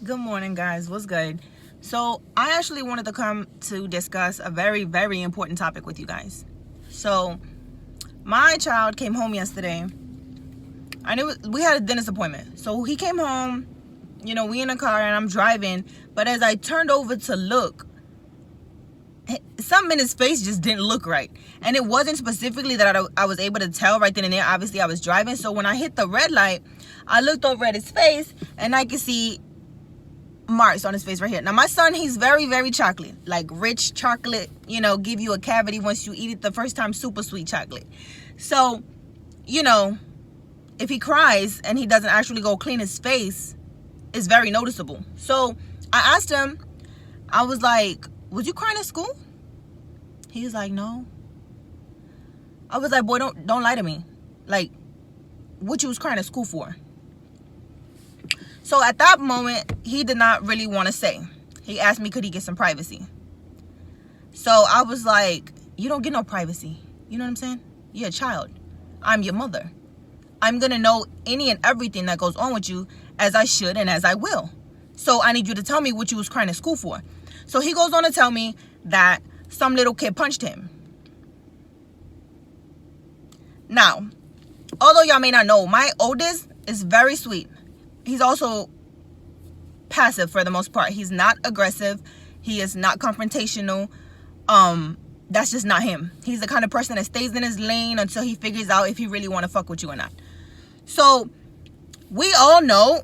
Good morning, guys. What's good? So, I actually wanted to come to discuss a very, very important topic with you guys. So, my child came home yesterday. I knew we had a dentist appointment. So, he came home, we in a car and I'm driving. But as I turned over to look, something in his face just didn't look right. And it wasn't specifically that I was able to tell right then and there. Obviously, I was driving. So, when I hit the red light, I looked over at his face and I could see marks on his face right here. Now my son, he's very, very chocolate, like rich chocolate, give you a cavity once you eat it the first time, super sweet chocolate. So, if he cries and he doesn't actually go clean his face, it's very noticeable. So I asked him, I was like, was you crying at school? He was like, no. I was like, boy, don't lie to me. Like, what you was crying at school for? So at that moment, he did not really want to say. He asked me, could he get some privacy? So I was like, you don't get no privacy. You know what I'm saying? You're a child. I'm your mother. I'm going to know any and everything that goes on with you as I should and as I will. So I need you to tell me what you was crying at school for. So he goes on to tell me that some little kid punched him. Now, although y'all may not know, my oldest is very sweet. He's also passive for the most part. He's not aggressive. He is not confrontational. That's just not him. He's the kind of person that stays in his lane until he figures out if he really want to fuck with you or not. So we all know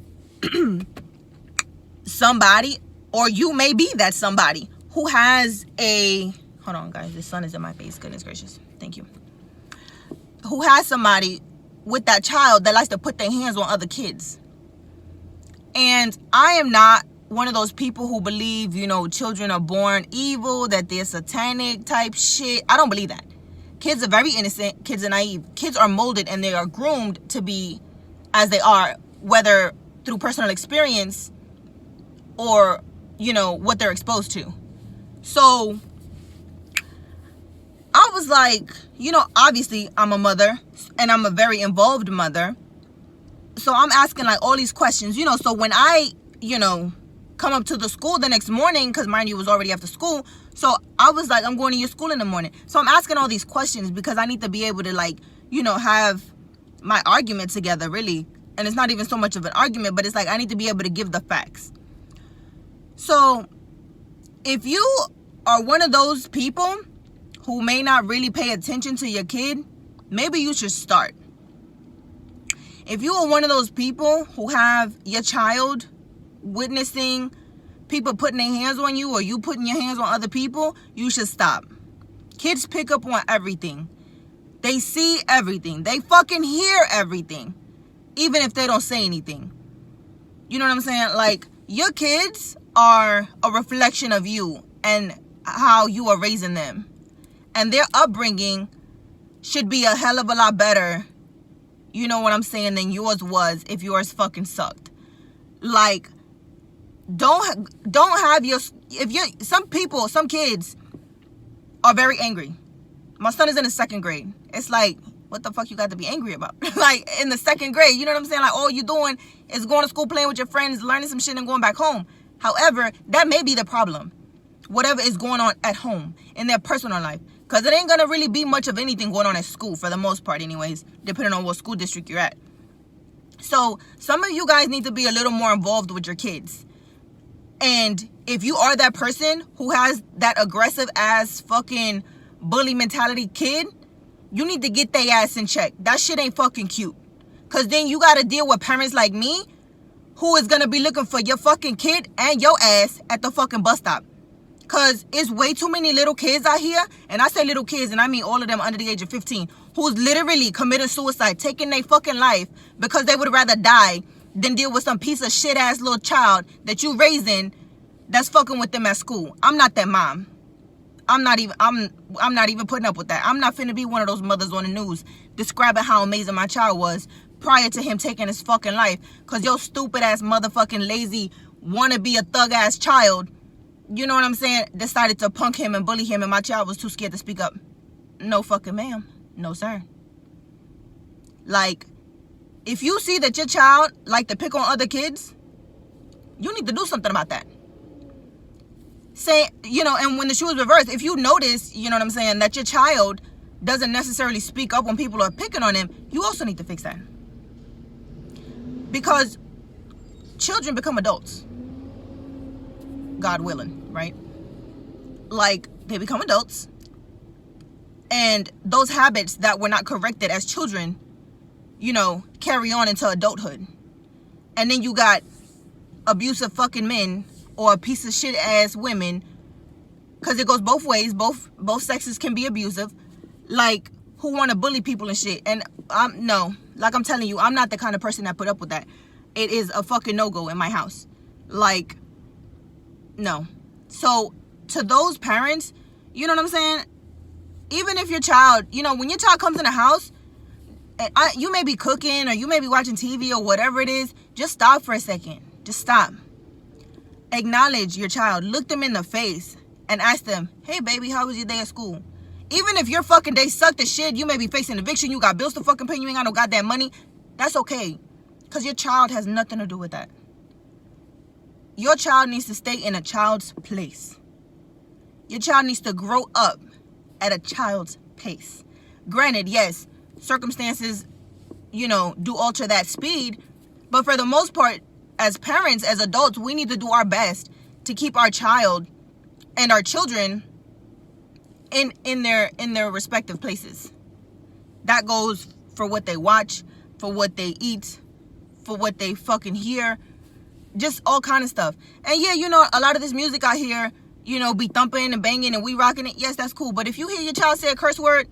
somebody, or you may be that somebody who has a, hold on guys, the sun is in my face, goodness gracious, thank you, who has somebody with that child that likes to put their hands on other kids. And I am not one of those people who believe, children are born evil, that they're satanic type shit. I don't believe that. Kids are very innocent. Kids are naive. Kids are molded and they are groomed to be as they are, whether through personal experience or, what they're exposed to. So I was like, obviously I'm a mother and I'm a very involved mother. So I'm asking like all these questions, so when I, come up to the school the next morning, because mind you, it was already after school. So I was like, I'm going to your school in the morning. So I'm asking all these questions because I need to be able to like, have my argument together really. And it's not even so much of an argument, but it's like, I need to be able to give the facts. So if you are one of those people who may not really pay attention to your kid, maybe you should start. If you are one of those people who have your child witnessing people putting their hands on you or you putting your hands on other people, you should stop. Kids pick up on everything. They see everything. They fucking hear everything, even if they don't say anything. You know what I'm saying? Like, your kids are a reflection of you and how you are raising them. And their upbringing should be a hell of a lot better, you know what I'm saying, than yours was if yours fucking sucked. Like, don't have your, some kids are very angry. My son is in the second grade. It's like, what the fuck you got to be angry about? Like, in the second grade, you know what I'm saying? Like, all you doing is going to school, playing with your friends, learning some shit and going back home. However, that may be the problem. Whatever is going on at home in their personal life. Because it ain't going to really be much of anything going on at school for the most part anyways, depending on what school district you're at. So some of you guys need to be a little more involved with your kids. And if you are that person who has that aggressive ass fucking bully mentality kid, you need to get their ass in check. That shit ain't fucking cute. Because then you got to deal with parents like me who is going to be looking for your fucking kid and your ass at the fucking bus stop. Because it's way too many little kids out here, and I say little kids, and I mean all of them under the age of 15, who's literally committing suicide, taking their fucking life because they would rather die than deal with some piece of shit-ass little child that you raising that's fucking with them at school. I'm not that mom. I'm not even putting up with that. I'm not finna be one of those mothers on the news describing how amazing my child was prior to him taking his fucking life because your stupid-ass motherfucking lazy wanna-be a thug-ass child, you know what I'm saying, decided to punk him and bully him and my child was too scared to speak up. No fucking ma'am. No sir. Like, if you see that your child like to pick on other kids, You need to do something about that. Say, and when the shoe is reversed, if you notice, that your child doesn't necessarily speak up when people are picking on him, you also need to fix that. Because children become adults. God willing, right? Like, they become adults. And those habits that were not corrected as children, carry on into adulthood. And then you got abusive fucking men or a piece of shit ass women, because it goes both ways. Both sexes can be abusive, like, who want to bully people and shit. And I'm telling you, I'm not the kind of person that put up with that. It is a fucking no-go in my house. Like, no. So to those parents, you know what I'm saying? Even if your child, when your child comes in the house, you may be cooking or you may be watching TV or whatever it is, just stop for a second. Just stop. Acknowledge your child. Look them in the face and ask them, hey, baby, how was your day at school? Even if your fucking day sucked as shit, you may be facing eviction, you got bills to fucking pay, you ain't got no goddamn money. That's okay. Because your child has nothing to do with that. Your child needs to stay in a child's place. Your child needs to grow up at a child's pace. Granted, yes, circumstances, do alter that speed. But for the most part, as parents, as adults, we need to do our best to keep our child and our children in their respective places. That goes for what they watch, for what they eat, for what they fucking hear, just all kind of stuff. And yeah, a lot of this music out here, be thumping and banging and we rocking it. Yes, that's cool. But if you hear your child say a curse word,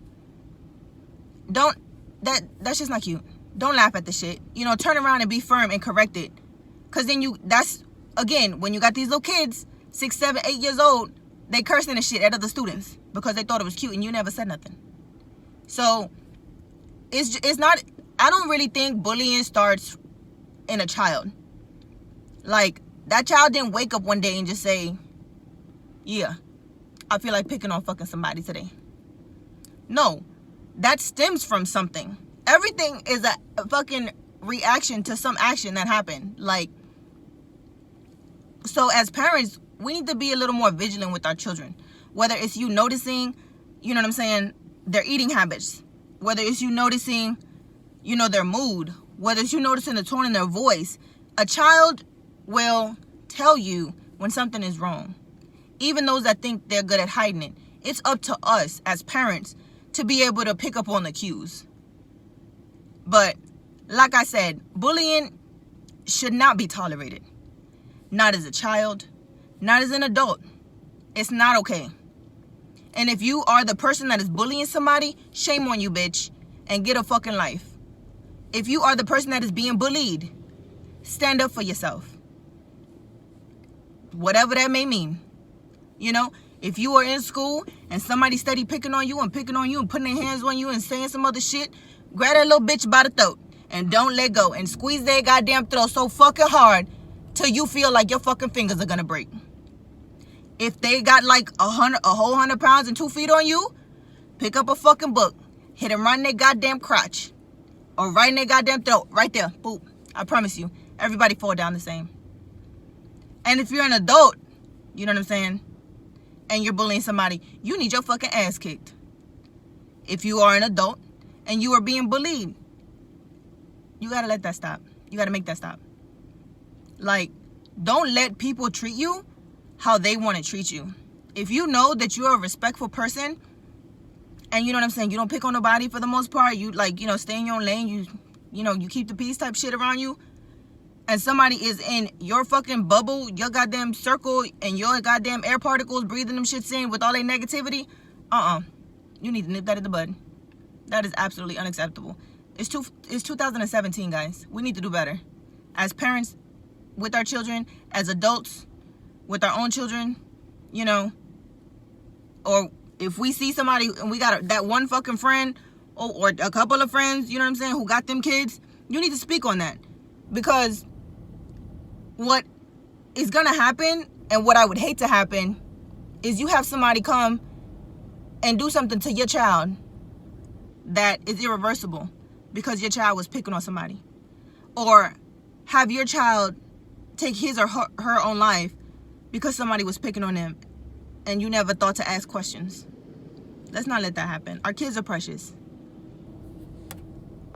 that's just not cute. Don't laugh at the shit. Turn around and be firm and correct it. Because then again, when you got these little kids, 6, 7, 8 years old, they cursing and shit at other students because they thought it was cute and you never said nothing. So it's not, I don't really think bullying starts in a child. Like, that child didn't wake up one day and just say, yeah, I feel like picking on fucking somebody today. No, that stems from something. Everything is a fucking reaction to some action that happened. Like, so as parents, we need to be a little more vigilant with our children. Whether it's you noticing, their eating habits. Whether it's you noticing, their mood. Whether it's you noticing the tone in their voice. A child will tell you when something is wrong. Even those that think they're good at hiding it. It's up to us as parents to be able to pick up on the cues. But like I said, bullying should not be tolerated. Not as a child, not as an adult. It's not okay. And if you are the person that is bullying somebody, shame on you, bitch, and get a fucking life. If you are the person that is being bullied, stand up for yourself. Whatever that may mean. If you are in school and somebody steady picking on you and putting their hands on you and saying some other shit, grab that little bitch by the throat and don't let go and squeeze their goddamn throat so fucking hard till you feel like your fucking fingers are gonna break. If they got like a whole 100 pounds and 2 feet on you, pick up a fucking book, hit them right in their goddamn crotch or right in their goddamn throat, right there, boop. I promise you, everybody fall down the same. And if you're an adult, you know what I'm saying, and you're bullying somebody, you need your fucking ass kicked. If you are an adult and you are being bullied, you gotta let that stop. You gotta make that stop. Like, don't let people treat you how they want to treat you. If you know that you're a respectful person and you know what I'm saying, you don't pick on nobody for the most part, you stay in your own lane, you keep the peace type shit around you, and somebody is in your fucking bubble, your goddamn circle, and your goddamn air particles breathing them shits in with all their negativity, you need to nip that in the bud. That is absolutely unacceptable. It's 2017, guys. We need to do better. As parents, with our children, as adults, with our own children, or if we see somebody and we got that one fucking friend or a couple of friends, you know what I'm saying, who got them kids, you need to speak on that. Because what is going to happen, and what I would hate to happen, is you have somebody come and do something to your child that is irreversible because your child was picking on somebody. Or have your child take his or her own life because somebody was picking on them and you never thought to ask questions. Let's not let that happen. Our kids are precious.